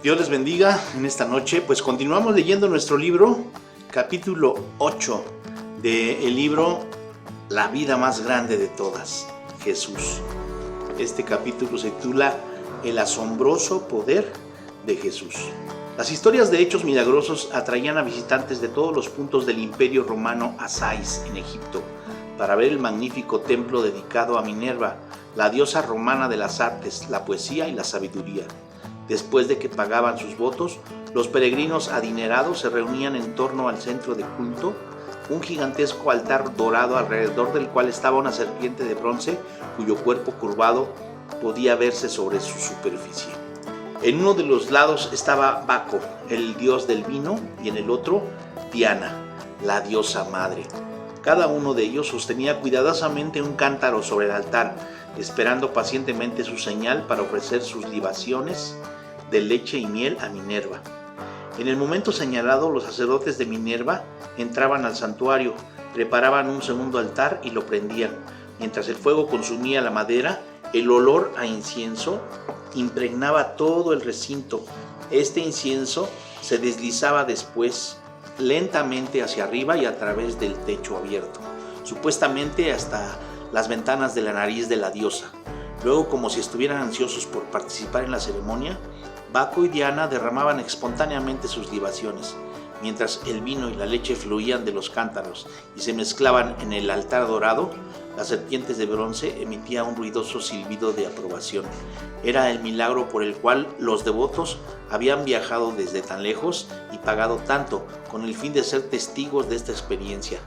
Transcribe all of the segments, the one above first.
Dios les bendiga en esta noche. Pues continuamos leyendo nuestro libro, capítulo 8 del libro La vida más grande de todas, Jesús. Este capítulo se titula El asombroso poder de Jesús. Las historias de hechos milagrosos atraían a visitantes de todos los puntos del Imperio Romano a Sais, en Egipto, para ver el magnífico templo dedicado a Minerva, la diosa romana de las artes, la poesía y la sabiduría. Después de que pagaban sus votos, los peregrinos adinerados se reunían en torno al centro de culto, un gigantesco altar dorado alrededor del cual estaba una serpiente de bronce cuyo cuerpo curvado podía verse sobre su superficie. En uno de los lados estaba Baco, el dios del vino, y en el otro Diana, la diosa madre. Cada uno de ellos sostenía cuidadosamente un cántaro sobre el altar, esperando pacientemente su señal para ofrecer sus libaciones de leche y miel a Minerva. En el momento señalado, los sacerdotes de Minerva entraban al santuario, preparaban un segundo altar y lo prendían. Mientras el fuego consumía la madera, el olor a incienso impregnaba todo el recinto. Este incienso se deslizaba después lentamente hacia arriba y a través del techo abierto, supuestamente hasta las ventanas de la nariz de la diosa. Luego, como si estuvieran ansiosos por participar en la ceremonia, Baco y Diana derramaban espontáneamente sus libaciones, mientras el vino y la leche fluían de los cántaros y se mezclaban en el altar dorado. Las serpientes de bronce emitían un ruidoso silbido de aprobación. Era el milagro por el cual los devotos habían viajado desde tan lejos y pagado tanto con el fin de ser testigos de esta experiencia.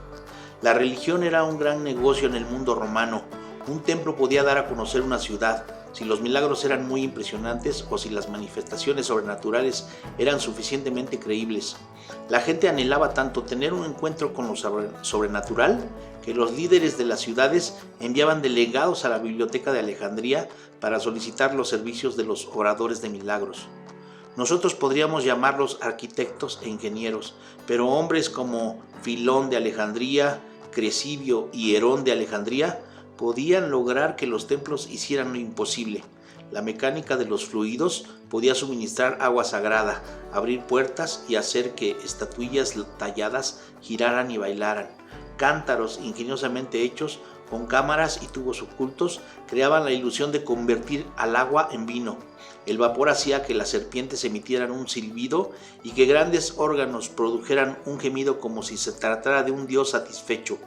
La religión era un gran negocio en el mundo romano. Un templo podía dar a conocer una ciudad. Si los milagros eran muy impresionantes o si las manifestaciones sobrenaturales eran suficientemente creíbles. La gente anhelaba tanto tener un encuentro con lo sobrenatural que los líderes de las ciudades enviaban delegados a la biblioteca de Alejandría para solicitar los servicios de los oradores de milagros. Nosotros podríamos llamarlos arquitectos e ingenieros, pero hombres como Filón de Alejandría, Cresibio y Herón de Alejandría podían lograr que los templos hicieran lo imposible. La mecánica de los fluidos podía suministrar agua sagrada, abrir puertas y hacer que estatuillas talladas giraran y bailaran. Cántaros ingeniosamente hechos con cámaras y tubos ocultos creaban la ilusión de convertir al agua en vino. El vapor hacía que las serpientes emitieran un silbido y que grandes órganos produjeran un gemido como si se tratara de un dios satisfecho.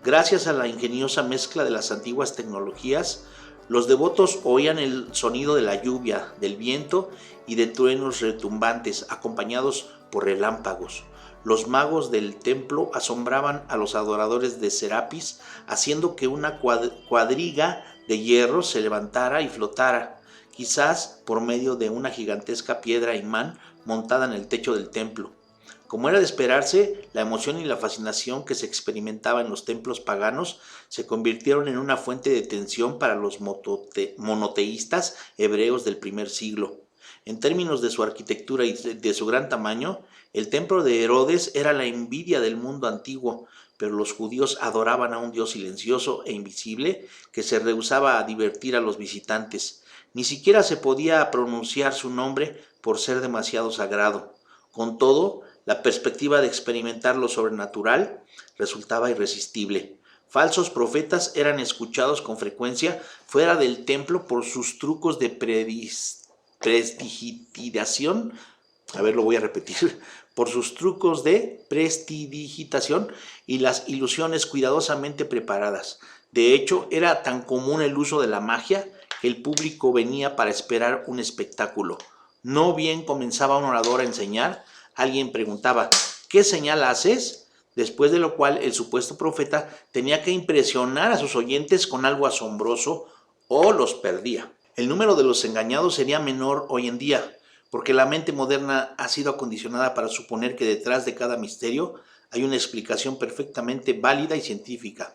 Gracias a la ingeniosa mezcla de las antiguas tecnologías, los devotos oían el sonido de la lluvia, del viento y de truenos retumbantes acompañados por relámpagos. Los magos del templo asombraban a los adoradores de Serapis, haciendo que una cuadriga de hierro se levantara y flotara, quizás por medio de una gigantesca piedra imán montada en el techo del templo. Como era de esperarse, la emoción y la fascinación que se experimentaba en los templos paganos se convirtieron en una fuente de tensión para los monoteístas hebreos del primer siglo. En términos de su arquitectura y de su gran tamaño, el templo de Herodes era la envidia del mundo antiguo, pero los judíos adoraban a un Dios silencioso e invisible que se rehusaba a divertir a los visitantes. Ni siquiera se podía pronunciar su nombre por ser demasiado sagrado. Con todo, la perspectiva de experimentar lo sobrenatural resultaba irresistible. Falsos profetas eran escuchados con frecuencia fuera del templo por sus trucos de prestidigitación. Lo voy a repetir. Por sus trucos de prestidigitación y las ilusiones cuidadosamente preparadas. De hecho, era tan común el uso de la magia que el público venía para esperar un espectáculo. No bien comenzaba un orador a enseñar, alguien preguntaba, ¿qué señal haces? Después de lo cual el supuesto profeta tenía que impresionar a sus oyentes con algo asombroso o los perdía. El número de los engañados sería menor hoy en día, porque la mente moderna ha sido acondicionada para suponer que detrás de cada misterio hay una explicación perfectamente válida y científica.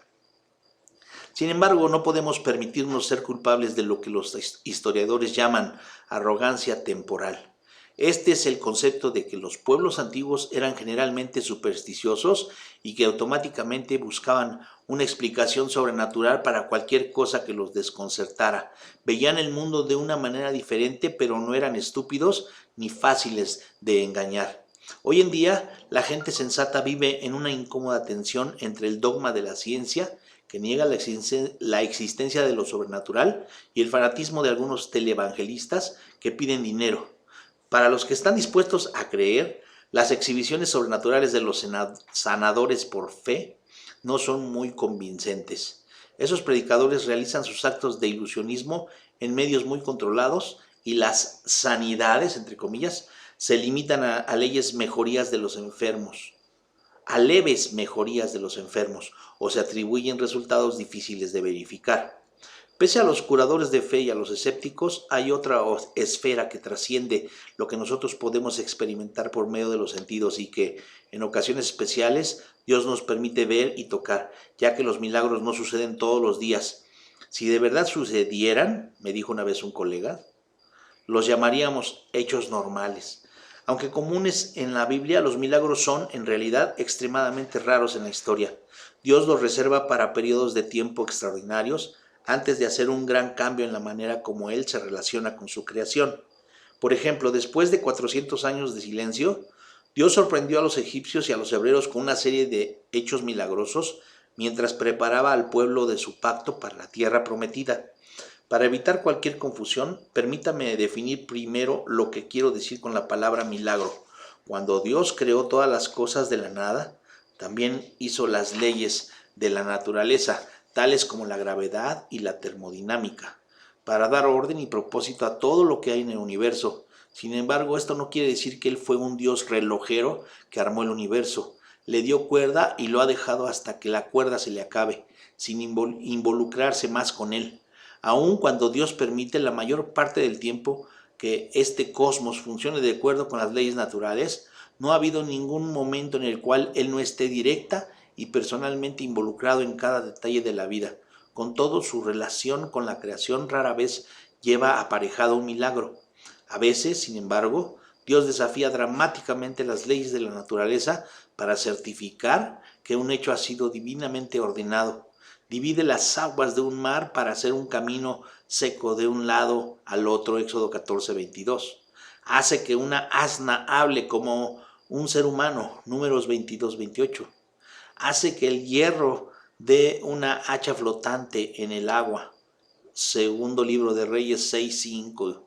Sin embargo, no podemos permitirnos ser culpables de lo que los historiadores llaman arrogancia temporal. Este es el concepto de que los pueblos antiguos eran generalmente supersticiosos y que automáticamente buscaban una explicación sobrenatural para cualquier cosa que los desconcertara. Veían el mundo de una manera diferente, pero no eran estúpidos ni fáciles de engañar. Hoy en día, la gente sensata vive en una incómoda tensión entre el dogma de la ciencia, que niega la existencia de lo sobrenatural, y el fanatismo de algunos televangelistas que piden dinero. Para los que están dispuestos a creer, las exhibiciones sobrenaturales de los sanadores por fe no son muy convincentes. Esos predicadores realizan sus actos de ilusionismo en medios muy controlados y las sanidades, entre comillas, se limitan a leves mejorías de los enfermos, o se atribuyen resultados difíciles de verificar. Pese a los curadores de fe y a los escépticos, hay otra esfera que trasciende lo que nosotros podemos experimentar por medio de los sentidos y que, en ocasiones especiales, Dios nos permite ver y tocar, ya que los milagros no suceden todos los días. Si de verdad sucedieran, me dijo una vez un colega, los llamaríamos hechos normales. Aunque comunes en la Biblia, los milagros son, en realidad, extremadamente raros en la historia. Dios los reserva para periodos de tiempo extraordinarios, antes de hacer un gran cambio en la manera como Él se relaciona con su creación. Por ejemplo, después de 400 años de silencio, Dios sorprendió a los egipcios y a los hebreos con una serie de hechos milagrosos mientras preparaba al pueblo de su pacto para la tierra prometida. Para evitar cualquier confusión, permítame definir primero lo que quiero decir con la palabra milagro. Cuando Dios creó todas las cosas de la nada, también hizo las leyes de la naturaleza, tales como la gravedad y la termodinámica, para dar orden y propósito a todo lo que hay en el universo. Sin embargo, esto no quiere decir que Él fue un Dios relojero que armó el universo. Le dio cuerda y lo ha dejado hasta que la cuerda se le acabe, sin involucrarse más con Él. Aun cuando Dios permite la mayor parte del tiempo que este cosmos funcione de acuerdo con las leyes naturales, no ha habido ningún momento en el cual Él no esté directa y personalmente involucrado en cada detalle de la vida. Con todo, su relación con la creación rara vez lleva aparejado un milagro. A veces, sin embargo, Dios desafía dramáticamente las leyes de la naturaleza para certificar que un hecho ha sido divinamente ordenado. Divide las aguas de un mar para hacer un camino seco de un lado al otro, Éxodo 14:22. Hace que una asna hable como un ser humano, Números 22:28. Hace que el hierro dé una hacha flotante en el agua, Segundo Libro de Reyes 6:5.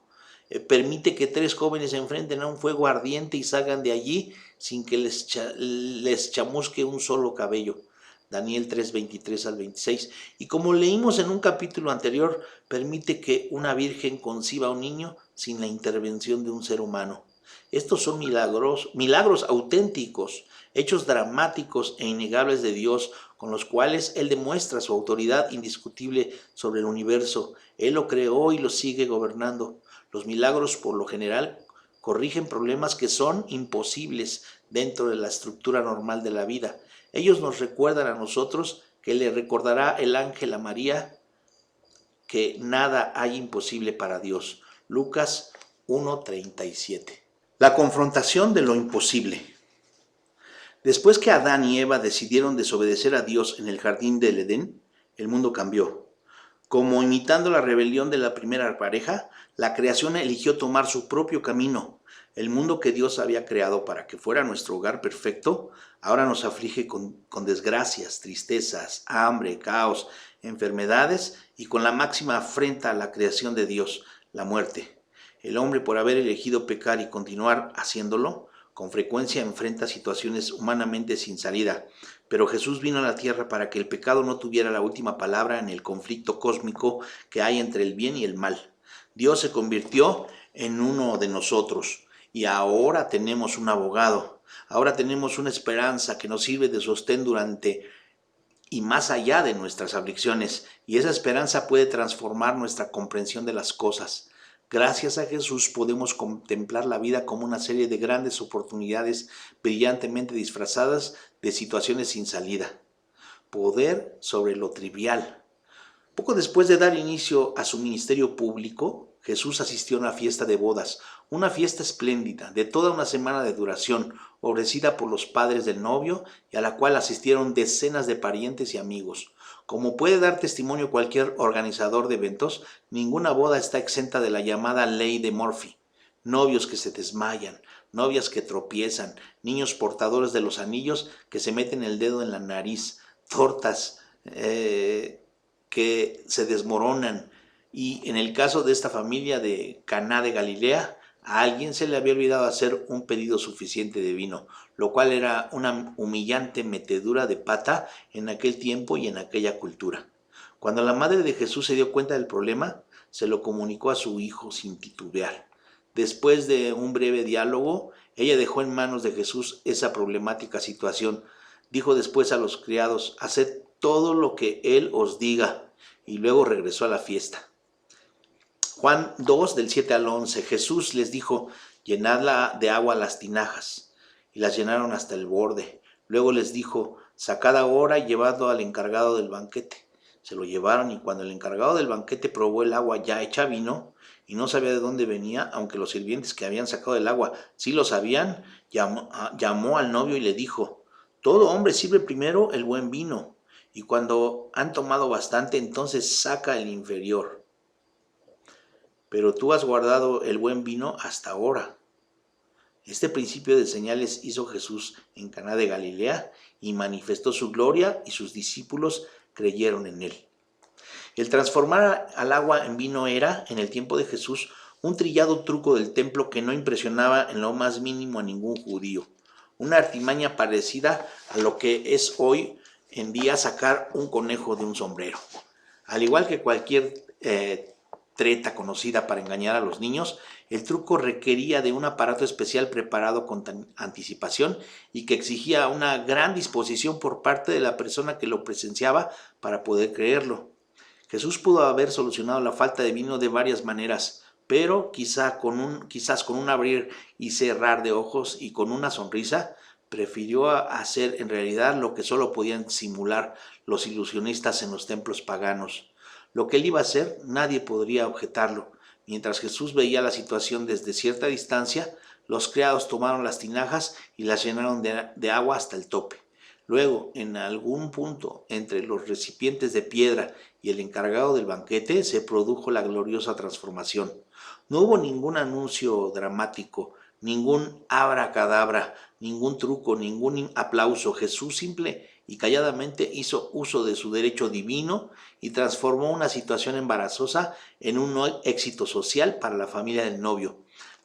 Permite que 3 jóvenes se enfrenten a un fuego ardiente y salgan de allí sin que les chamusque un solo cabello. Daniel 3:23-26. Y como leímos en un capítulo anterior, permite que una virgen conciba a un niño sin la intervención de un ser humano. Estos son milagros auténticos, hechos dramáticos e innegables de Dios, con los cuales Él demuestra su autoridad indiscutible sobre el universo. Él lo creó y lo sigue gobernando. Los milagros, por lo general, corrigen problemas que son imposibles dentro de la estructura normal de la vida. Ellos nos recuerdan a nosotros, que le recordará el ángel a María, que nada hay imposible para Dios. Lucas 1:37. La confrontación de lo imposible. Después que Adán y Eva decidieron desobedecer a Dios en el jardín del Edén, el mundo cambió. Como imitando la rebelión de la primera pareja, la creación eligió tomar su propio camino. El mundo que Dios había creado para que fuera nuestro hogar perfecto, ahora nos aflige con desgracias, tristezas, hambre, caos, enfermedades y con la máxima afrenta a la creación de Dios, la muerte. El hombre, por haber elegido pecar y continuar haciéndolo, con frecuencia enfrenta situaciones humanamente sin salida. Pero Jesús vino a la tierra para que el pecado no tuviera la última palabra en el conflicto cósmico que hay entre el bien y el mal. Dios se convirtió en uno de nosotros y ahora tenemos un abogado. Ahora tenemos una esperanza que nos sirve de sostén durante y más allá de nuestras aflicciones, y esa esperanza puede transformar nuestra comprensión de las cosas. Gracias a Jesús podemos contemplar la vida como una serie de grandes oportunidades brillantemente disfrazadas de situaciones sin salida. Poder sobre lo trivial. Poco después de dar inicio a su ministerio público, Jesús asistió a una fiesta de bodas, una fiesta espléndida, de toda una semana de duración, ofrecida por los padres del novio y a la cual asistieron decenas de parientes y amigos. Como puede dar testimonio cualquier organizador de eventos, ninguna boda está exenta de la llamada ley de Murphy. Novios que se desmayan, novias que tropiezan, niños portadores de los anillos que se meten el dedo en la nariz, tortas que se desmoronan. Y en el caso de esta familia de Caná de Galilea, a alguien se le había olvidado hacer un pedido suficiente de vino, lo cual era una humillante metedura de pata en aquel tiempo y en aquella cultura. Cuando la madre de Jesús se dio cuenta del problema, se lo comunicó a su hijo sin titubear. Después de un breve diálogo, ella dejó en manos de Jesús esa problemática situación. Dijo después a los criados: haced todo lo que él os diga, y luego regresó a la fiesta. Juan 2, del 7 al 11, Jesús les dijo: llenadla de agua las tinajas, y las llenaron hasta el borde. Luego les dijo: sacad ahora y llevadlo al encargado del banquete. Se lo llevaron, y cuando el encargado del banquete probó el agua ya hecha vino, y no sabía de dónde venía, aunque los sirvientes que habían sacado el agua sí lo sabían, llamó al novio y le dijo: todo hombre sirve primero el buen vino, y cuando han tomado bastante, entonces saca el inferior. Pero tú has guardado el buen vino hasta ahora. Este principio de señales hizo Jesús en Caná de Galilea y manifestó su gloria, y sus discípulos creyeron en él. El transformar al agua en vino era, en el tiempo de Jesús, un trillado truco del templo que no impresionaba en lo más mínimo a ningún judío. Una artimaña parecida a lo que es hoy en día sacar un conejo de un sombrero. Al igual que cualquier treta conocida para engañar a los niños, el truco requería de un aparato especial preparado con anticipación y que exigía una gran disposición por parte de la persona que lo presenciaba para poder creerlo. Jesús pudo haber solucionado la falta de vino de varias maneras, pero quizás con un abrir y cerrar de ojos y con una sonrisa, prefirió hacer en realidad lo que solo podían simular los ilusionistas en los templos paganos. Lo que él iba a hacer, nadie podría objetarlo. Mientras Jesús veía la situación desde cierta distancia, los criados tomaron las tinajas y las llenaron de agua hasta el tope. Luego, en algún punto entre los recipientes de piedra y el encargado del banquete, se produjo la gloriosa transformación. No hubo ningún anuncio dramático, ningún abracadabra, ningún truco, ningún aplauso. Jesús simple y calladamente hizo uso de su derecho divino y transformó una situación embarazosa en un éxito social para la familia del novio.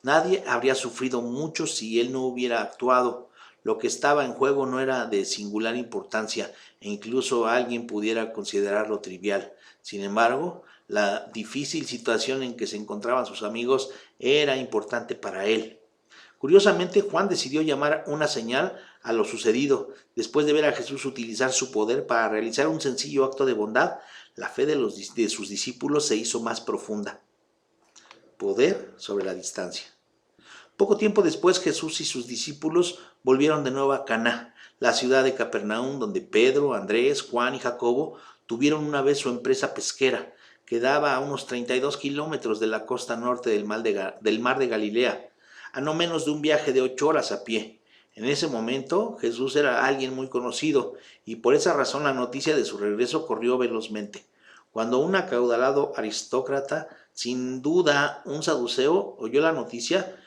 Nadie habría sufrido mucho si él no hubiera actuado. Lo que estaba en juego no era de singular importancia, e incluso alguien pudiera considerarlo trivial. Sin embargo, la difícil situación en que se encontraban sus amigos era importante para él. Curiosamente, Juan decidió llamar una señal a lo sucedido. Después de ver a Jesús utilizar su poder para realizar un sencillo acto de bondad, la fe de sus discípulos se hizo más profunda. Poder sobre la distancia. Poco tiempo después, Jesús y sus discípulos volvieron de nuevo a Caná, la ciudad de Capernaum, donde Pedro, Andrés, Juan y Jacobo tuvieron una vez su empresa pesquera, que daba a unos 32 kilómetros de la costa norte del mar de Galilea, a no menos de un viaje de 8 horas a pie. En ese momento, Jesús era alguien muy conocido, y por esa razón la noticia de su regreso corrió velozmente. Cuando un acaudalado aristócrata, sin duda un saduceo, oyó la noticia,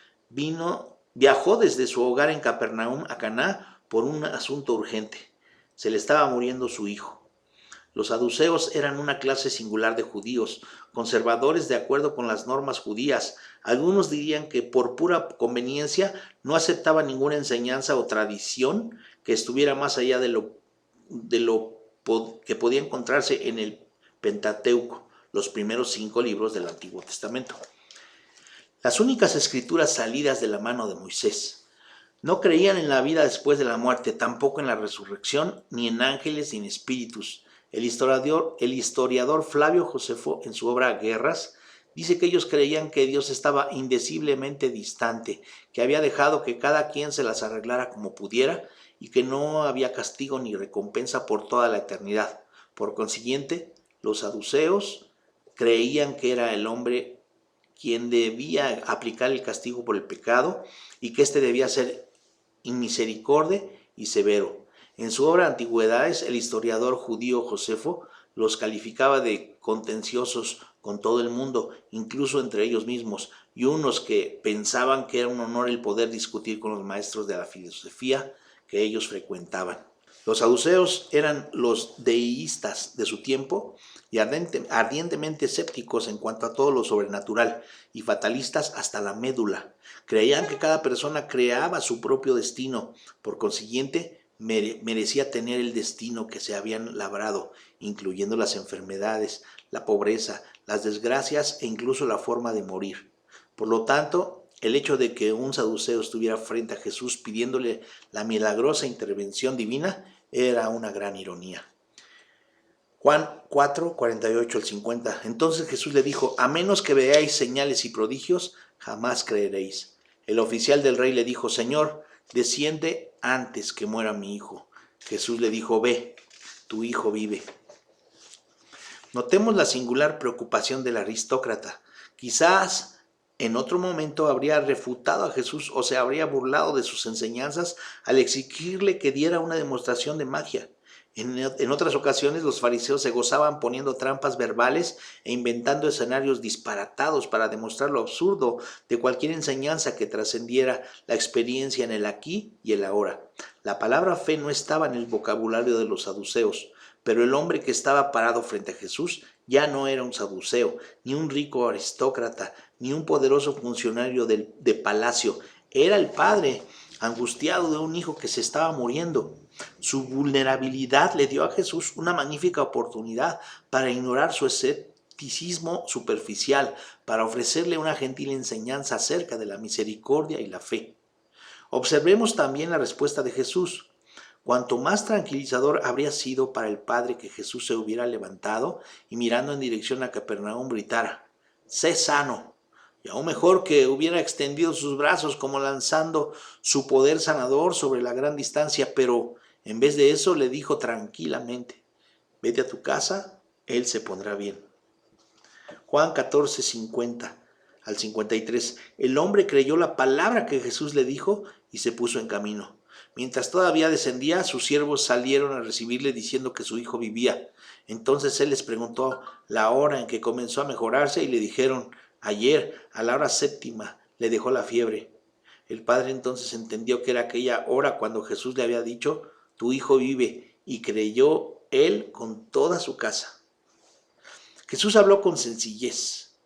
viajó desde su hogar en Capernaum a Caná por un asunto urgente. Se le estaba muriendo su hijo. Los saduceos eran una clase singular de judíos, conservadores de acuerdo con las normas judías. Algunos dirían que por pura conveniencia no aceptaban ninguna enseñanza o tradición que estuviera más allá de lo que podía encontrarse en el Pentateuco, los primeros 5 libros del Antiguo Testamento. Las únicas escrituras salidas de la mano de Moisés. No creían en la vida después de la muerte, tampoco en la resurrección, ni en ángeles ni en espíritus. El historiador Flavio Josefo, en su obra Guerras, dice que ellos creían que Dios estaba indeciblemente distante, que había dejado que cada quien se las arreglara como pudiera y que no había castigo ni recompensa por toda la eternidad. Por consiguiente, los saduceos creían que era el hombre quien debía aplicar el castigo por el pecado y que éste debía ser inmisericordia y severo. En su obra Antigüedades, el historiador judío Josefo los calificaba de contenciosos con todo el mundo, incluso entre ellos mismos, y unos que pensaban que era un honor el poder discutir con los maestros de la filosofía que ellos frecuentaban. Los saduceos eran los deístas de su tiempo y ardientemente escépticos en cuanto a todo lo sobrenatural y fatalistas hasta la médula. Creían que cada persona creaba su propio destino, por consiguiente merecía tener el destino que se habían labrado, incluyendo las enfermedades, la pobreza, las desgracias e incluso la forma de morir. Por lo tanto, el hecho de que un saduceo estuviera frente a Jesús pidiéndole la milagrosa intervención divina era una gran ironía. Juan 4, 48 al 50. Entonces Jesús le dijo: a menos que veáis señales y prodigios, jamás creeréis. El oficial del rey le dijo: Señor, desciende antes que muera mi hijo. Jesús le dijo: ve, tu hijo vive. Notemos la singular preocupación del aristócrata. Quizás en otro momento habría refutado a Jesús o se habría burlado de sus enseñanzas al exigirle que diera una demostración de magia. En otras ocasiones los fariseos se gozaban poniendo trampas verbales e inventando escenarios disparatados para demostrar lo absurdo de cualquier enseñanza que trascendiera la experiencia en el aquí y el ahora. La palabra fe no estaba en el vocabulario de los saduceos, pero el hombre que estaba parado frente a Jesús ya no era un saduceo, ni un rico aristócrata, ni un poderoso funcionario de palacio. Era el padre angustiado de un hijo que se estaba muriendo. Su vulnerabilidad le dio a Jesús una magnífica oportunidad para ignorar su escepticismo superficial, para ofrecerle una gentil enseñanza acerca de la misericordia y la fe. Observemos también la respuesta de Jesús. Cuanto más tranquilizador habría sido para el padre que Jesús se hubiera levantado y mirando en dirección a Capernaum gritara: sé sano. Y aún mejor que hubiera extendido sus brazos como lanzando su poder sanador sobre la gran distancia, pero en vez de eso le dijo tranquilamente: vete a tu casa, él se pondrá bien. Juan 14, 50 al 53. El hombre creyó la palabra que Jesús le dijo y se puso en camino. Mientras todavía descendía, sus siervos salieron a recibirle diciendo que su hijo vivía. Entonces él les preguntó la hora en que comenzó a mejorarse y le dijeron: ayer, a la hora séptima, le dejó la fiebre. El padre entonces entendió que era aquella hora cuando Jesús le había dicho: tu hijo vive, y creyó él con toda su casa. Jesús habló con sencillez.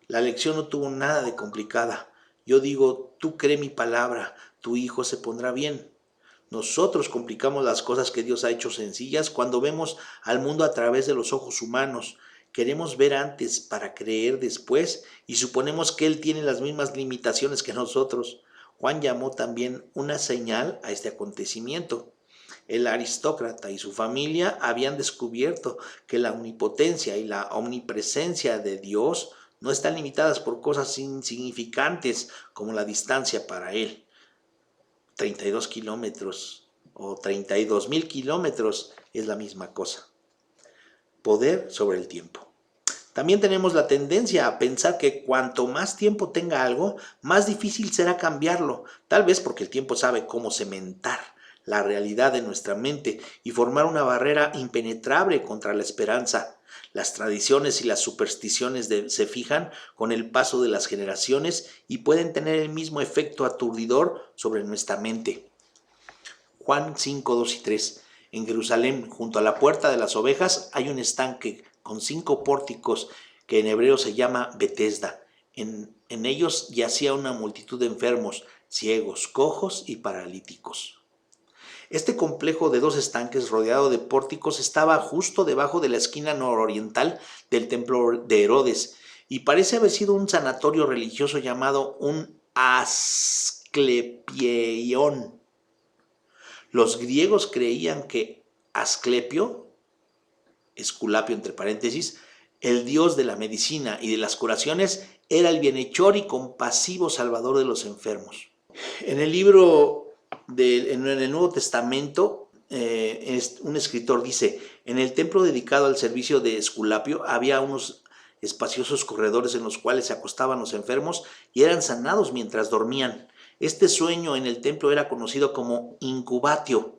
La lección no tuvo nada de complicada. Yo digo: tú cree mi palabra, tu hijo se pondrá bien. Nosotros complicamos las cosas que Dios ha hecho sencillas cuando vemos al mundo a través de los ojos humanos. Queremos ver antes para creer después y suponemos que Él tiene las mismas limitaciones que nosotros. Juan llamó también una señal a este acontecimiento. El aristócrata y su familia habían descubierto que la omnipotencia y la omnipresencia de Dios no están limitadas por cosas insignificantes como la distancia para Él. 32 kilómetros o 32,000 kilómetros es la misma cosa. Poder sobre el tiempo. También tenemos la tendencia a pensar que cuanto más tiempo tenga algo, más difícil será cambiarlo, tal vez porque el tiempo sabe cómo cementar la realidad de nuestra mente y formar una barrera impenetrable contra la esperanza. Las tradiciones y las supersticiones se fijan con el paso de las generaciones y pueden tener el mismo efecto aturdidor sobre nuestra mente. Juan 5, 2 y 3. En Jerusalén, junto a la puerta de las ovejas, hay un estanque con 5 pórticos que en hebreo se llama Betesda. En ellos yacía una multitud de enfermos, ciegos, cojos y paralíticos. Este complejo de 2 estanques rodeado de pórticos estaba justo debajo de la esquina nororiental del templo de Herodes y parece haber sido un sanatorio religioso llamado un Asclepieion. Los griegos creían que Asclepio, Esculapio entre paréntesis, el dios de la medicina y de las curaciones, era el bienhechor y compasivo salvador de los enfermos. En el libro en el Nuevo Testamento, un escritor dice: en el templo dedicado al servicio de Esculapio había unos espaciosos corredores en los cuales se acostaban los enfermos y eran sanados mientras dormían. Este sueño en el templo era conocido como incubatio.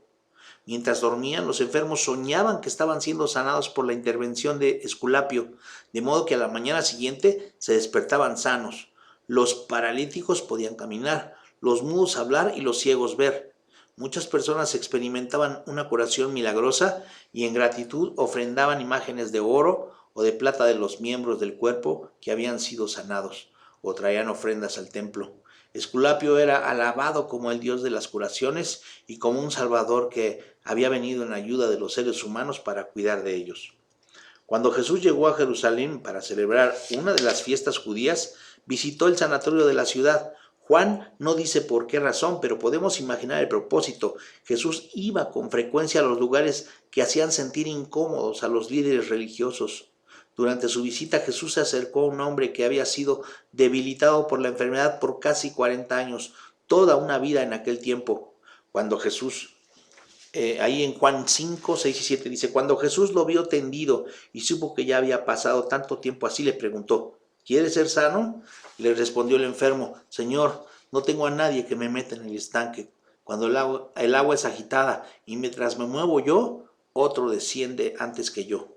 Mientras dormían, los enfermos soñaban que estaban siendo sanados por la intervención de Esculapio, de modo que a la mañana siguiente se despertaban sanos. Los paralíticos podían caminar, los mudos hablar y los ciegos ver. Muchas personas experimentaban una curación milagrosa y en gratitud ofrendaban imágenes de oro o de plata de los miembros del cuerpo que habían sido sanados, o traían ofrendas al templo. Esculapio era alabado como el dios de las curaciones y como un salvador que había venido en ayuda de los seres humanos para cuidar de ellos. Cuando Jesús llegó a Jerusalén para celebrar una de las fiestas judías, visitó el sanatorio de la ciudad. Juan no dice por qué razón, pero podemos imaginar el propósito. Jesús iba con frecuencia a los lugares que hacían sentir incómodos a los líderes religiosos. Durante su visita, Jesús se acercó a un hombre que había sido debilitado por la enfermedad por casi 40 años, toda una vida en aquel tiempo. Cuando Jesús, ahí en Juan 5, 6 y 7 dice, cuando Jesús lo vio tendido y supo que ya había pasado tanto tiempo así, le preguntó, ¿quieres ser sano? Le respondió el enfermo, Señor, no tengo a nadie que me meta en el estanque. Cuando el agua es agitada y mientras me muevo yo, otro desciende antes que yo.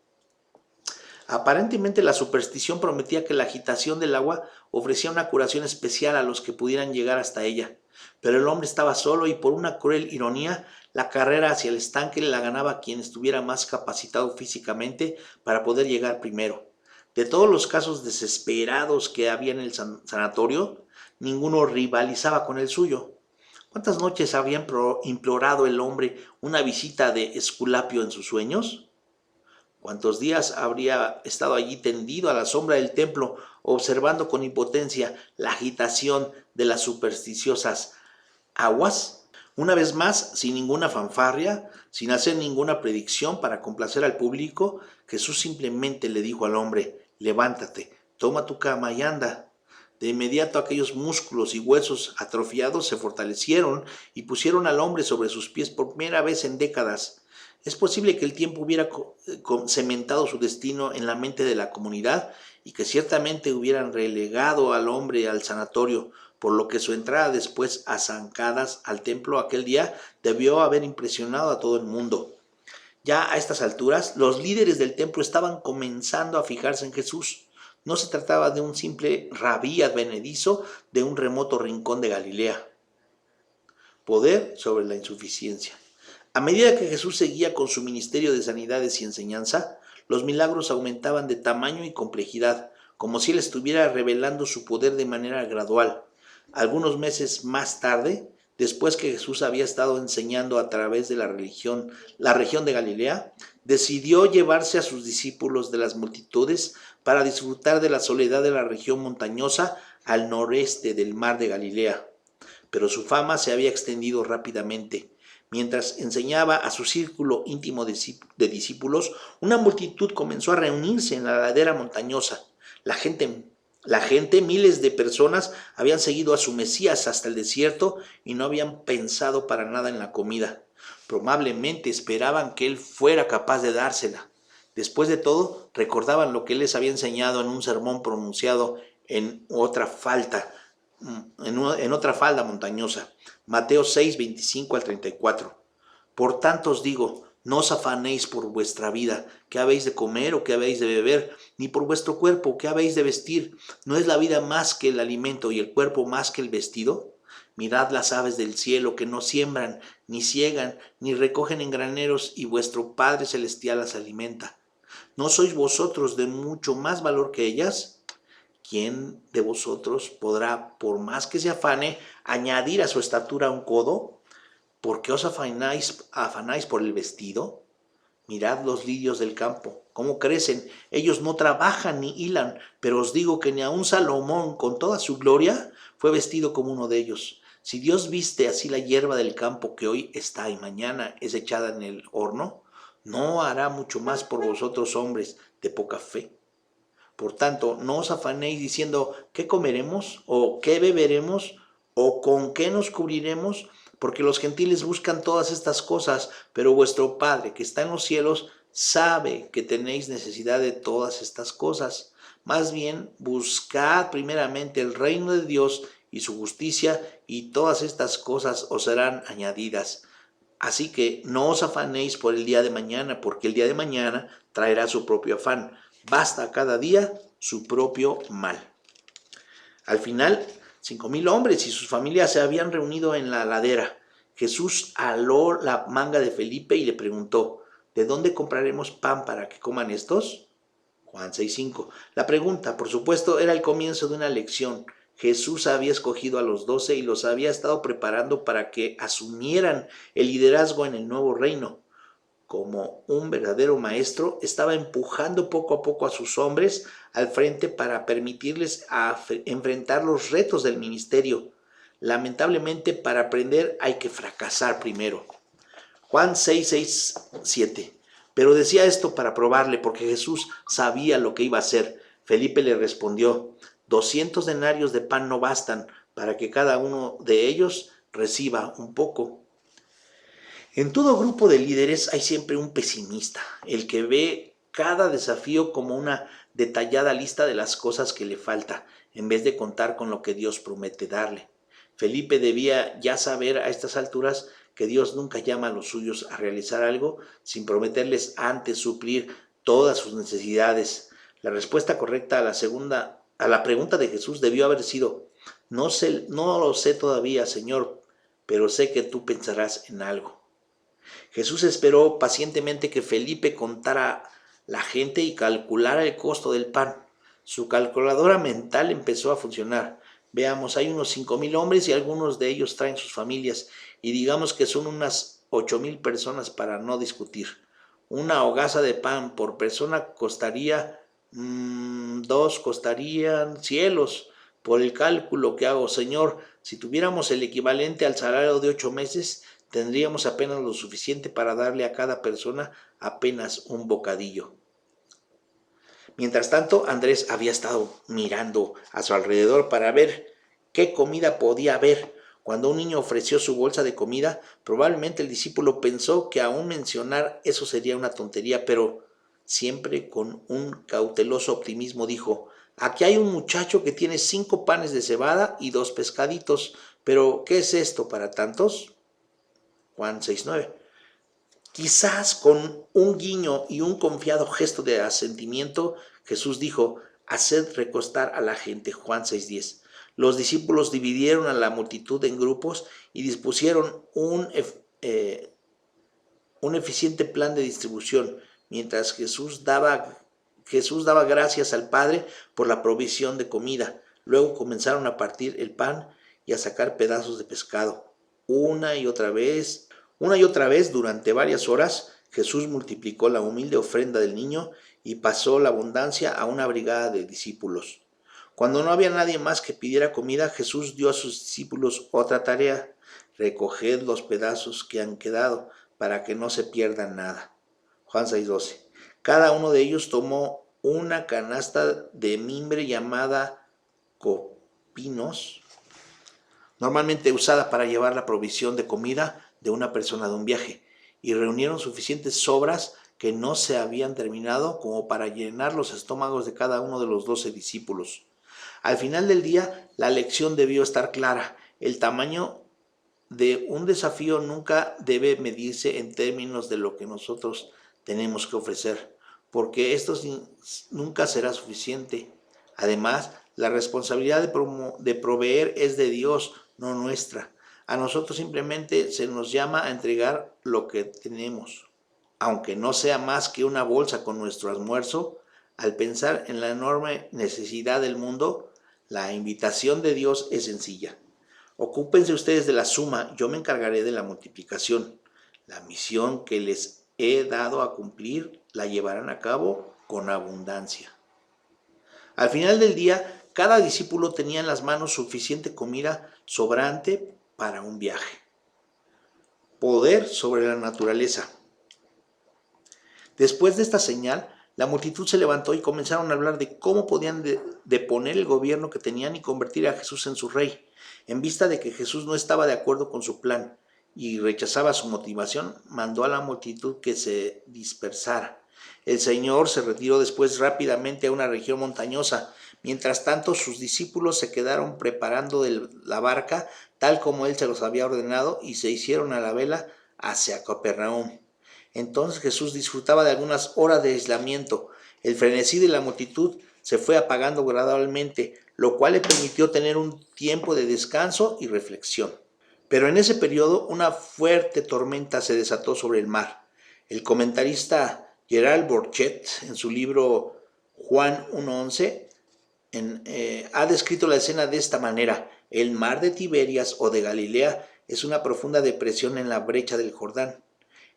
Aparentemente la superstición prometía que la agitación del agua ofrecía una curación especial a los que pudieran llegar hasta ella. Pero el hombre estaba solo y por una cruel ironía, la carrera hacia el estanque la ganaba quien estuviera más capacitado físicamente para poder llegar primero. De todos los casos desesperados que había en el sanatorio, ninguno rivalizaba con el suyo. ¿Cuántas noches había implorado el hombre una visita de Esculapio en sus sueños? ¿Cuántos días habría estado allí tendido a la sombra del templo, observando con impotencia la agitación de las supersticiosas aguas? Una vez más, sin ninguna fanfarria, sin hacer ninguna predicción para complacer al público, Jesús simplemente le dijo al hombre, levántate, toma tu cama y anda. De inmediato aquellos músculos y huesos atrofiados se fortalecieron y pusieron al hombre sobre sus pies por primera vez en décadas. Es posible que el tiempo hubiera cementado su destino en la mente de la comunidad y que ciertamente hubieran relegado al hombre al sanatorio, por lo que su entrada después a zancadas al templo aquel día debió haber impresionado a todo el mundo. Ya a estas alturas, los líderes del templo estaban comenzando a fijarse en Jesús. No se trataba de un simple rabí advenedizo de un remoto rincón de Galilea. Poder sobre la insuficiencia. A medida que Jesús seguía con su ministerio de sanidades y enseñanza, los milagros aumentaban de tamaño y complejidad, como si él estuviera revelando su poder de manera gradual. Algunos meses más tarde, después que Jesús había estado enseñando a través de la región de Galilea, decidió llevarse a sus discípulos de las multitudes para disfrutar de la soledad de la región montañosa al noreste del mar de Galilea. Pero su fama se había extendido rápidamente. Mientras enseñaba a su círculo íntimo de discípulos, una multitud comenzó a reunirse en la ladera montañosa. La gente, miles de personas, habían seguido a su Mesías hasta el desierto y no habían pensado para nada en la comida. Probablemente esperaban que él fuera capaz de dársela. Después de todo, recordaban lo que él les había enseñado en un sermón pronunciado en otra falda montañosa. Mateo 6, 25 al 34. Por tanto os digo, no os afanéis por vuestra vida, qué habéis de comer o qué habéis de beber, ni por vuestro cuerpo, qué habéis de vestir. ¿No es la vida más que el alimento y el cuerpo más que el vestido? Mirad las aves del cielo que no siembran, ni siegan, ni recogen en graneros, y vuestro Padre Celestial las alimenta. ¿No sois vosotros de mucho más valor que ellas? ¿Quién de vosotros podrá, por más que se afane, añadir a su estatura un codo? ¿Por qué os afanáis por el vestido? Mirad los lirios del campo, cómo crecen. Ellos no trabajan ni hilan, pero os digo que ni aun Salomón, con toda su gloria, fue vestido como uno de ellos. Si Dios viste así la hierba del campo que hoy está y mañana es echada en el horno, ¿no hará mucho más por vosotros, hombres de poca fe? Por tanto, no os afanéis diciendo, ¿qué comeremos? ¿O qué beberemos? ¿O con qué nos cubriremos? Porque los gentiles buscan todas estas cosas, pero vuestro Padre que está en los cielos sabe que tenéis necesidad de todas estas cosas. Más bien, buscad primeramente el reino de Dios y su justicia, y todas estas cosas os serán añadidas. Así que no os afanéis por el día de mañana, porque el día de mañana traerá su propio afán. Basta cada día su propio mal. Al final, 5,000 hombres y sus familias se habían reunido en la ladera. Jesús aló la manga de Felipe y le preguntó: ¿de dónde compraremos pan para que coman estos? Juan 6:5. La pregunta, por supuesto, era el comienzo de una lección. Jesús había escogido a los 12 y los había estado preparando para que asumieran el liderazgo en el nuevo reino. Como un verdadero maestro, estaba empujando poco a poco a sus hombres al frente para permitirles enfrentar los retos del ministerio. Lamentablemente, para aprender hay que fracasar primero. Juan 6:7. Pero decía esto para probarle, porque Jesús sabía lo que iba a hacer. Felipe le respondió: 200 denarios de pan no bastan para que cada uno de ellos reciba un poco. En todo grupo de líderes hay siempre un pesimista, el que ve cada desafío como una detallada lista de las cosas que le falta, en vez de contar con lo que Dios promete darle. Felipe debía ya saber a estas alturas que Dios nunca llama a los suyos a realizar algo sin prometerles antes suplir todas sus necesidades. La respuesta correcta a la pregunta de Jesús debió haber sido: no lo sé todavía, Señor, pero sé que tú pensarás en algo. Jesús esperó pacientemente que Felipe contara la gente y calculara el costo del pan. Su calculadora mental empezó a funcionar. Veamos, hay unos 5,000 hombres y algunos de ellos traen sus familias, y digamos que son unas 8,000 personas para no discutir. Una hogaza de pan por persona costaría, dos costarían cielos. Por el cálculo que hago, Señor, si tuviéramos el equivalente al salario de 8 meses, tendríamos apenas lo suficiente para darle a cada persona apenas un bocadillo. Mientras tanto, Andrés había estado mirando a su alrededor para ver qué comida podía haber. Cuando un niño ofreció su bolsa de comida, probablemente el discípulo pensó que aún mencionar eso sería una tontería, pero siempre con un cauteloso optimismo dijo: aquí hay un muchacho que tiene 5 panes de cebada y 2 pescaditos, pero ¿qué es esto para tantos? Juan 6:9. Quizás con un guiño y un confiado gesto de asentimiento, Jesús dijo: haced recostar a la gente. Juan 6:10. Los discípulos dividieron a la multitud en grupos y dispusieron un eficiente plan de distribución, mientras Jesús daba gracias al Padre por la provisión de comida. Luego comenzaron a partir el pan y a sacar pedazos de pescado. Una y otra vez durante varias horas, Jesús multiplicó la humilde ofrenda del niño y pasó la abundancia a una brigada de discípulos. Cuando no había nadie más que pidiera comida, Jesús dio a sus discípulos otra tarea: recoged los pedazos que han quedado para que no se pierda nada. Juan 6:12. Cada uno de ellos tomó una canasta de mimbre llamada copinos, normalmente usada para llevar la provisión de comida de una persona de un viaje, y reunieron suficientes sobras que no se habían terminado como para llenar los estómagos de cada uno de los 12 discípulos. Al final del día, la lección debió estar clara. El tamaño de un desafío nunca debe medirse en términos de lo que nosotros tenemos que ofrecer, porque esto nunca será suficiente. Además, la responsabilidad de proveer es de Dios, no nuestra. A nosotros simplemente se nos llama a entregar lo que tenemos, aunque no sea más que una bolsa con nuestro almuerzo. Al pensar en la enorme necesidad del mundo, la invitación de Dios es sencilla: ocúpense ustedes de la suma, yo me encargaré de la multiplicación. La misión que les he dado a cumplir la llevarán a cabo con abundancia. Al final del día, cada discípulo tenía en las manos suficiente comida sobrante para un viaje. Poder sobre la naturaleza. Después de esta señal, la multitud se levantó y comenzaron a hablar de cómo podían deponer el gobierno que tenían y convertir a Jesús en su rey. En vista de que Jesús no estaba de acuerdo con su plan y rechazaba su motivación, mandó a la multitud que se dispersara. El Señor se retiró después rápidamente a una región montañosa. Mientras tanto, sus discípulos se quedaron preparando la barca, tal como Él se los había ordenado, y se hicieron a la vela hacia Capernaum. Entonces Jesús disfrutaba de algunas horas de aislamiento. El frenesí de la multitud se fue apagando gradualmente, lo cual le permitió tener un tiempo de descanso y reflexión. Pero en ese periodo una fuerte tormenta se desató sobre el mar. El comentarista Gerald Borchet, en su libro Juan 1:11, ha descrito la escena de esta manera: el mar de Tiberias o de Galilea es una profunda depresión en la brecha del Jordán.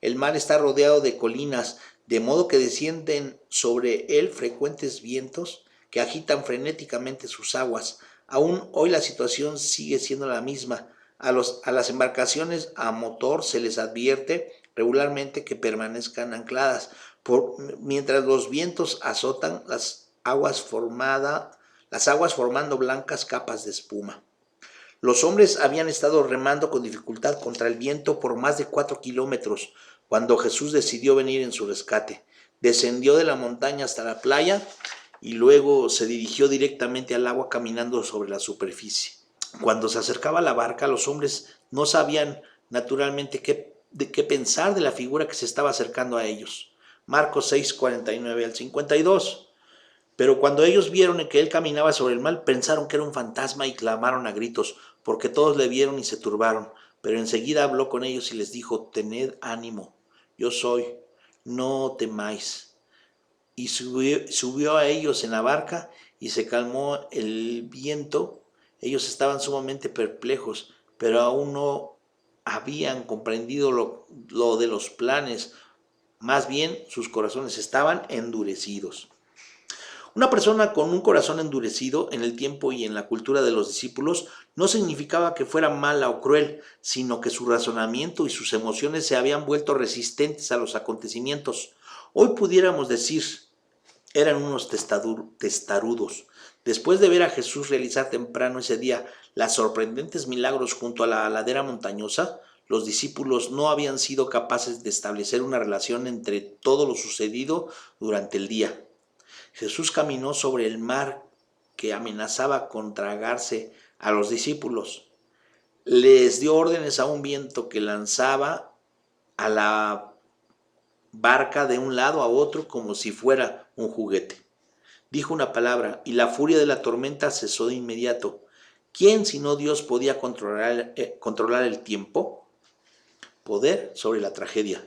El mar está rodeado de colinas, de modo que descienden sobre él frecuentes vientos que agitan frenéticamente sus aguas. Aún hoy la situación sigue siendo la misma. A las embarcaciones a motor se les advierte regularmente que permanezcan ancladas, mientras los vientos azotan las aguas formando blancas capas de espuma. Los hombres habían estado remando con dificultad contra el viento por más de 4 kilómetros cuando Jesús decidió venir en su rescate. Descendió de la montaña hasta la playa y luego se dirigió directamente al agua caminando sobre la superficie. Cuando se acercaba a la barca, los hombres no sabían naturalmente qué pensar de la figura que se estaba acercando a ellos. Marcos 6, 49 al 52. Pero cuando ellos vieron que él caminaba sobre el mar, pensaron que era un fantasma y clamaron a gritos, porque todos le vieron y se turbaron. Pero enseguida habló con ellos y les dijo: tened ánimo, yo soy, no temáis. Y subió a ellos en la barca y se calmó el viento. Ellos estaban sumamente perplejos, pero aún no habían comprendido lo de los planes. Más bien, sus corazones estaban endurecidos. Una persona con un corazón endurecido en el tiempo y en la cultura de los discípulos no significaba que fuera mala o cruel, sino que su razonamiento y sus emociones se habían vuelto resistentes a los acontecimientos. Hoy pudiéramos decir, eran unos testarudos. Después de ver a Jesús realizar temprano ese día los sorprendentes milagros junto a la ladera montañosa, los discípulos no habían sido capaces de establecer una relación entre todo lo sucedido durante el día. Jesús caminó sobre el mar que amenazaba con tragarse a los discípulos. Les dio órdenes a un viento que lanzaba a la barca de un lado a otro como si fuera un juguete. Dijo una palabra y la furia de la tormenta cesó de inmediato. ¿Quién sino Dios podía controlar el tiempo? Poder sobre la tragedia.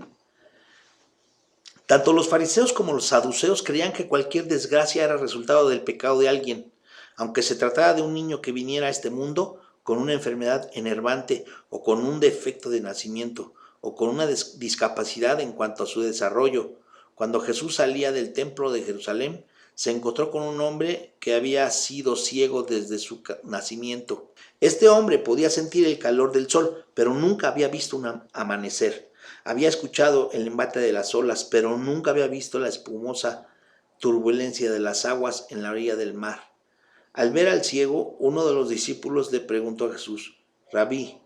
Tanto los fariseos como los saduceos creían que cualquier desgracia era resultado del pecado de alguien, aunque se tratara de un niño que viniera a este mundo con una enfermedad enervante o con un defecto de nacimiento o con una discapacidad en cuanto a su desarrollo. Cuando Jesús salía del templo de Jerusalén, se encontró con un hombre que había sido ciego desde su nacimiento. Este hombre podía sentir el calor del sol, pero nunca había visto un amanecer. Había escuchado el embate de las olas, pero nunca había visto la espumosa turbulencia de las aguas en la orilla del mar. Al ver al ciego, uno de los discípulos le preguntó a Jesús: Rabí,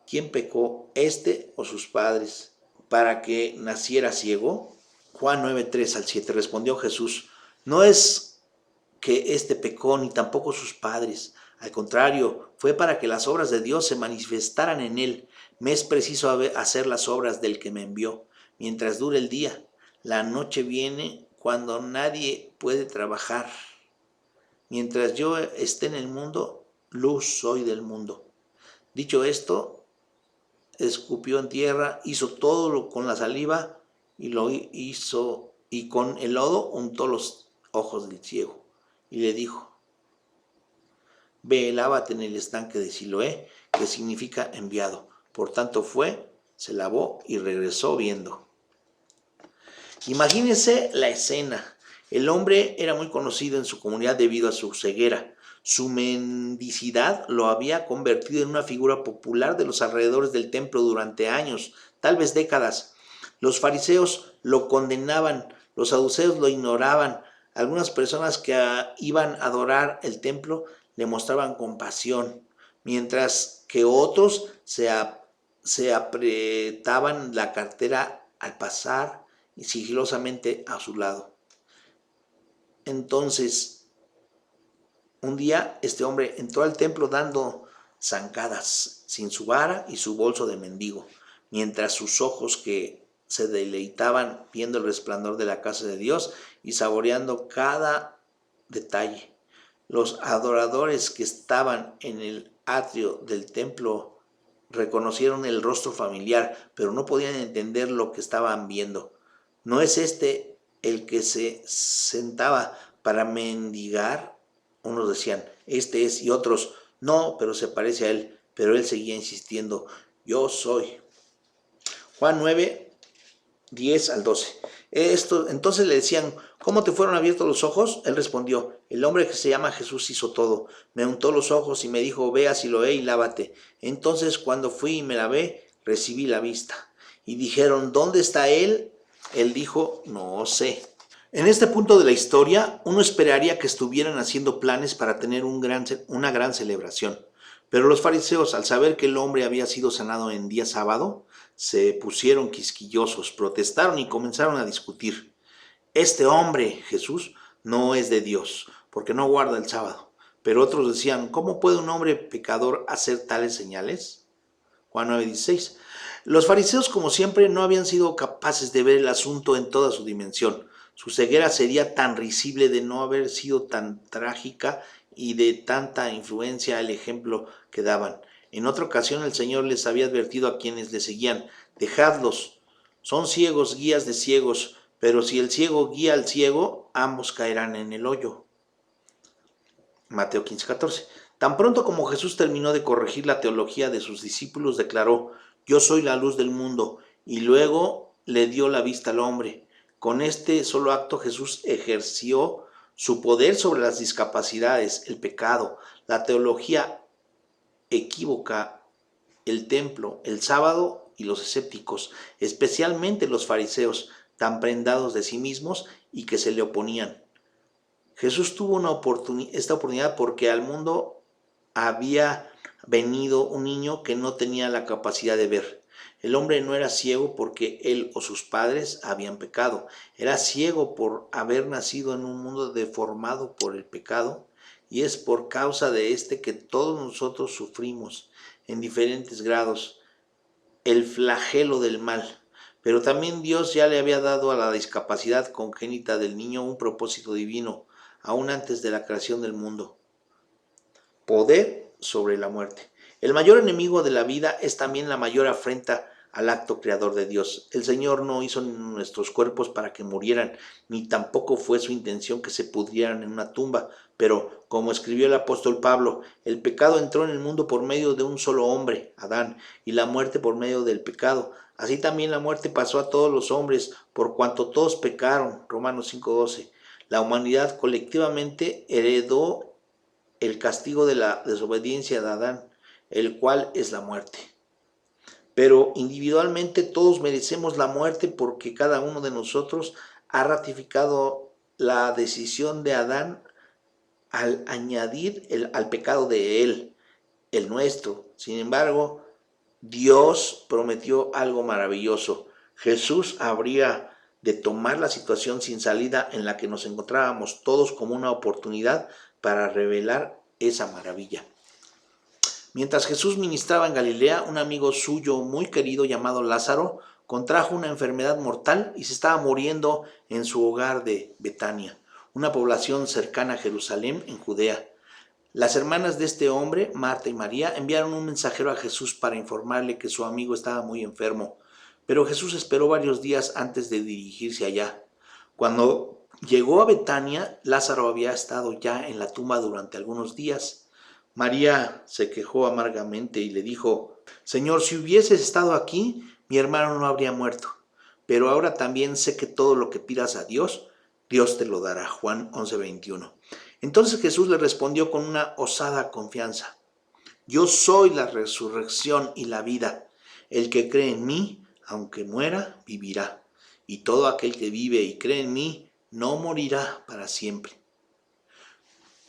¿quién pecó, este o sus padres, para que naciera ciego? Juan 9, 3 al 7 respondió Jesús: no es que éste pecó, ni tampoco sus padres. Al contrario, fue para que las obras de Dios se manifestaran en él. Me es preciso hacer las obras del que me envió, mientras dure el día. La noche viene cuando nadie puede trabajar. Mientras yo esté en el mundo, luz soy del mundo. Dicho esto, escupió en tierra, hizo todo con la saliva y con el lodo untó los ojos del ciego y le dijo: ve, lávate en el estanque de Siloé, que significa enviado. Por tanto fue, se lavó y regresó viendo. Imagínense la escena. El hombre era muy conocido en su comunidad debido a su ceguera. Su mendicidad lo había convertido en una figura popular de los alrededores del templo durante años, tal vez décadas. Los fariseos lo condenaban, los saduceos lo ignoraban. Algunas personas que iban a adorar el templo le mostraban compasión, mientras que otros se apretaban la cartera al pasar sigilosamente a su lado. Entonces, un día este hombre entró al templo dando zancadas, sin su vara y su bolso de mendigo, mientras sus ojos que se deleitaban viendo el resplandor de la casa de Dios y saboreando cada detalle. Los adoradores que estaban en el atrio del templo reconocieron el rostro familiar, pero no podían entender lo que estaban viendo. ¿No es este el que se sentaba para mendigar? Unos decían, este es, y otros, no, pero se parece a él. Pero él seguía insistiendo, yo soy. Juan 9, 10 al 12. Entonces le decían, ¿cómo te fueron abiertos los ojos? Él respondió, el hombre que se llama Jesús hizo todo. Me untó los ojos y me dijo, ve a Siloé y lávate. Entonces cuando fui y me lavé, recibí la vista. Y dijeron, ¿dónde está él? Él dijo, no sé. En este punto de la historia, uno esperaría que estuvieran haciendo planes para tener una gran celebración. Pero los fariseos, al saber que el hombre había sido sanado en día sábado, se pusieron quisquillosos, protestaron y comenzaron a discutir. Este hombre, Jesús, no es de Dios, porque no guarda el sábado. Pero otros decían, ¿cómo puede un hombre pecador hacer tales señales? Juan 9:16. Los fariseos, como siempre, no habían sido capaces de ver el asunto en toda su dimensión. Su ceguera sería tan risible de no haber sido tan trágica y de tanta influencia el ejemplo que daban. En otra ocasión el Señor les había advertido a quienes le seguían, dejadlos, son ciegos, guías de ciegos, pero si el ciego guía al ciego, ambos caerán en el hoyo. Mateo 15:14. Tan pronto como Jesús terminó de corregir la teología de sus discípulos, declaró, yo soy la luz del mundo, y luego le dio la vista al hombre. Con este solo acto Jesús ejerció su poder sobre las discapacidades, el pecado, la teología equívoca, el templo, el sábado y los escépticos, especialmente los fariseos, tan prendados de sí mismos y que se le oponían. Jesús tuvo esta oportunidad porque al mundo había venido un niño que no tenía la capacidad de ver. El hombre no era ciego porque él o sus padres habían pecado. Era ciego por haber nacido en un mundo deformado por el pecado, y es por causa de este que todos nosotros sufrimos en diferentes grados el flagelo del mal. Pero también Dios ya le había dado a la discapacidad congénita del niño un propósito divino, aún antes de la creación del mundo. Poder sobre la muerte. El mayor enemigo de la vida es también la mayor afrenta al acto creador de Dios. El Señor no hizo nuestros cuerpos para que murieran, ni tampoco fue su intención que se pudrieran en una tumba. Pero, como escribió el apóstol Pablo, el pecado entró en el mundo por medio de un solo hombre, Adán, y la muerte por medio del pecado. Así también la muerte pasó a todos los hombres, por cuanto todos pecaron. Romanos 5:12. La humanidad colectivamente heredó el castigo de la desobediencia de Adán, el cual es la muerte. Pero individualmente todos merecemos la muerte porque cada uno de nosotros ha ratificado la decisión de Adán al añadir al pecado de él, el nuestro. Sin embargo, Dios prometió algo maravilloso. Jesús habría de tomar la situación sin salida en la que nos encontrábamos todos como una oportunidad para revelar esa maravilla. Mientras Jesús ministraba en Galilea, un amigo suyo muy querido llamado Lázaro contrajo una enfermedad mortal y se estaba muriendo en su hogar de Betania, una población cercana a Jerusalén, en Judea. Las hermanas de este hombre, Marta y María, enviaron un mensajero a Jesús para informarle que su amigo estaba muy enfermo, pero Jesús esperó varios días antes de dirigirse allá. Cuando llegó a Betania, Lázaro había estado ya en la tumba durante algunos días. María se quejó amargamente y le dijo, Señor, si hubieses estado aquí, mi hermano no habría muerto. Pero ahora también sé que todo lo que pidas a Dios, Dios te lo dará. Juan 11:21. Entonces Jesús le respondió con una osada confianza, yo soy la resurrección y la vida. El que cree en mí, aunque muera, vivirá. Y todo aquel que vive y cree en mí, no morirá para siempre.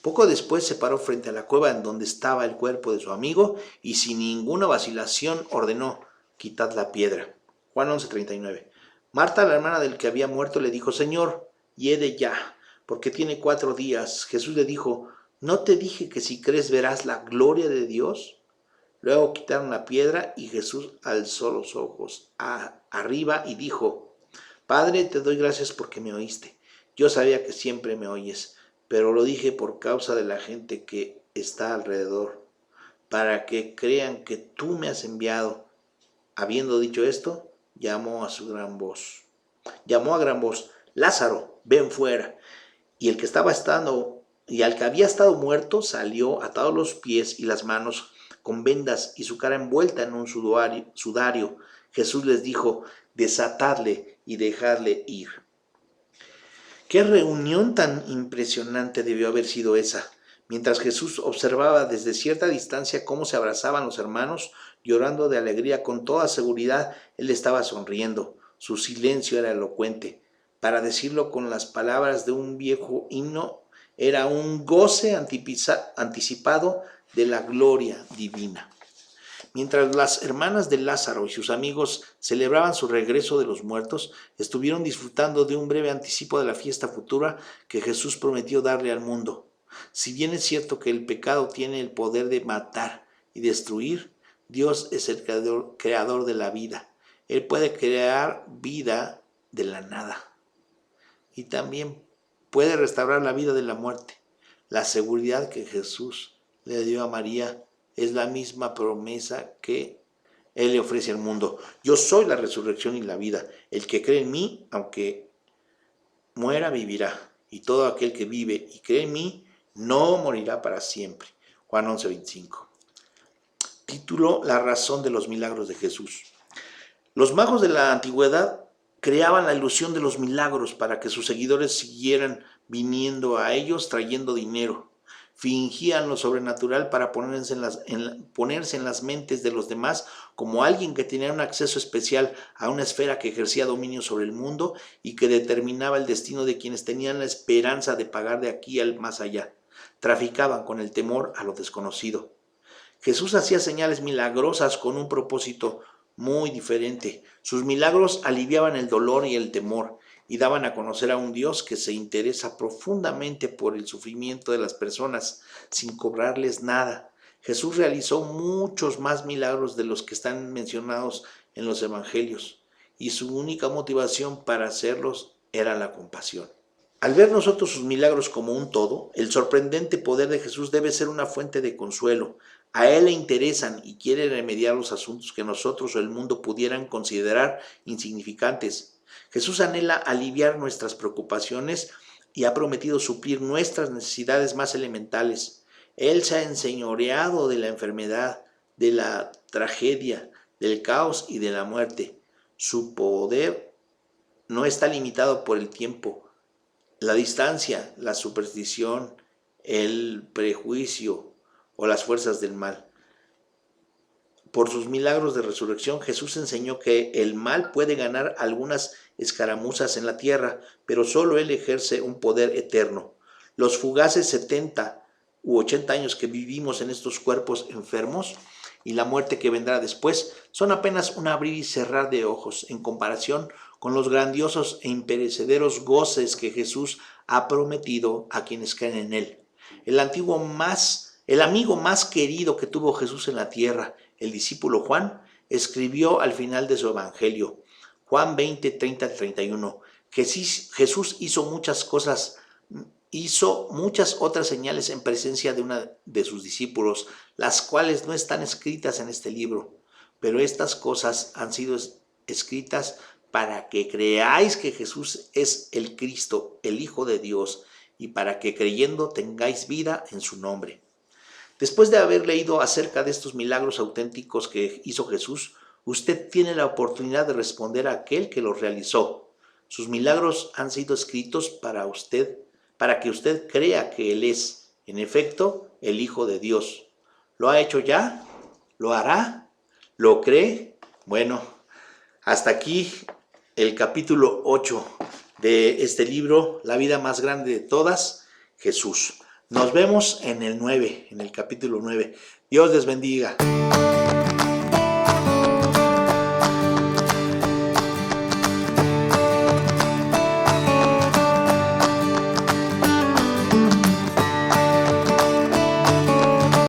Poco después se paró frente a la cueva en donde estaba el cuerpo de su amigo y sin ninguna vacilación ordenó, quitad la piedra. Juan 11:39. Marta, la hermana del que había muerto, le dijo: Señor, hiede ya, porque tiene 4 días. Jesús le dijo: ¿no te dije que si crees verás la gloria de Dios? Luego quitaron la piedra y Jesús alzó los ojos arriba y dijo: Padre, te doy gracias porque me oíste. Yo sabía que siempre me oyes, pero lo dije por causa de la gente que está alrededor, para que crean que tú me has enviado. Habiendo dicho esto, llamó a gran voz: Lázaro, ven fuera. Y al que había estado muerto salió, atado los pies y las manos con vendas y su cara envuelta en un sudario. Jesús les dijo: desatadle y dejadle ir. Qué reunión tan impresionante debió haber sido esa. Mientras Jesús observaba desde cierta distancia cómo se abrazaban los hermanos, llorando de alegría con toda seguridad, él estaba sonriendo. Su silencio era elocuente. Para decirlo con las palabras de un viejo himno, era un goce anticipado de la gloria divina. Mientras las hermanas de Lázaro y sus amigos celebraban su regreso de los muertos, estuvieron disfrutando de un breve anticipo de la fiesta futura que Jesús prometió darle al mundo. Si bien es cierto que el pecado tiene el poder de matar y destruir, Dios es el creador de la vida. Él puede crear vida de la nada y también puede restaurar la vida de la muerte. La seguridad que Jesús le dio a María es la misma promesa que Él le ofrece al mundo. Yo soy la resurrección y la vida. El que cree en mí, aunque muera, vivirá. Y todo aquel que vive y cree en mí, no morirá para siempre. Juan 11:25. Título: La razón de los milagros de Jesús. Los magos de la antigüedad creaban la ilusión de los milagros para que sus seguidores siguieran viniendo a ellos trayendo dinero. Fingían lo sobrenatural para ponerse en las mentes de los demás como alguien que tenía un acceso especial a una esfera que ejercía dominio sobre el mundo y que determinaba el destino de quienes tenían la esperanza de pagar de aquí al más allá. Traficaban con el temor a lo desconocido. Jesús hacía señales milagrosas con un propósito muy diferente. Sus milagros aliviaban el dolor y el temor y daban a conocer a un Dios que se interesa profundamente por el sufrimiento de las personas sin cobrarles nada. Jesús realizó muchos más milagros de los que están mencionados en los evangelios y su única motivación para hacerlos era la compasión. Al ver nosotros sus milagros como un todo, el sorprendente poder de Jesús debe ser una fuente de consuelo. A Él le interesan y quiere remediar los asuntos que nosotros o el mundo pudieran considerar insignificantes. Jesús anhela aliviar nuestras preocupaciones y ha prometido suplir nuestras necesidades más elementales. Él se ha enseñoreado de la enfermedad, de la tragedia, del caos y de la muerte. Su poder no está limitado por el tiempo, la distancia, la superstición, el prejuicio o las fuerzas del mal. Por sus milagros de resurrección, Jesús enseñó que el mal puede ganar algunas escaramuzas en la tierra, pero solo Él ejerce un poder eterno. Los fugaces 70 u 80 años que vivimos en estos cuerpos enfermos y la muerte que vendrá después son apenas un abrir y cerrar de ojos en comparación con los grandiosos e imperecederos goces que Jesús ha prometido a quienes creen en Él. El amigo más querido que tuvo Jesús en la tierra, el discípulo Juan, escribió al final de su evangelio, Juan 20, 30-31, Jesús hizo muchas otras señales en presencia de una de sus discípulos, las cuales no están escritas en este libro, pero estas cosas han sido escritas para que creáis que Jesús es el Cristo, el Hijo de Dios, y para que creyendo tengáis vida en su nombre. Después de haber leído acerca de estos milagros auténticos que hizo Jesús, usted tiene la oportunidad de responder a aquel que los realizó. Sus milagros han sido escritos para que usted crea que Él es, en efecto, el Hijo de Dios. ¿Lo ha hecho ya? ¿Lo hará? ¿Lo cree? Bueno, hasta aquí el capítulo 8 de este libro, La vida más grande de todas, Jesús. Nos vemos en el capítulo 9. Dios les bendiga.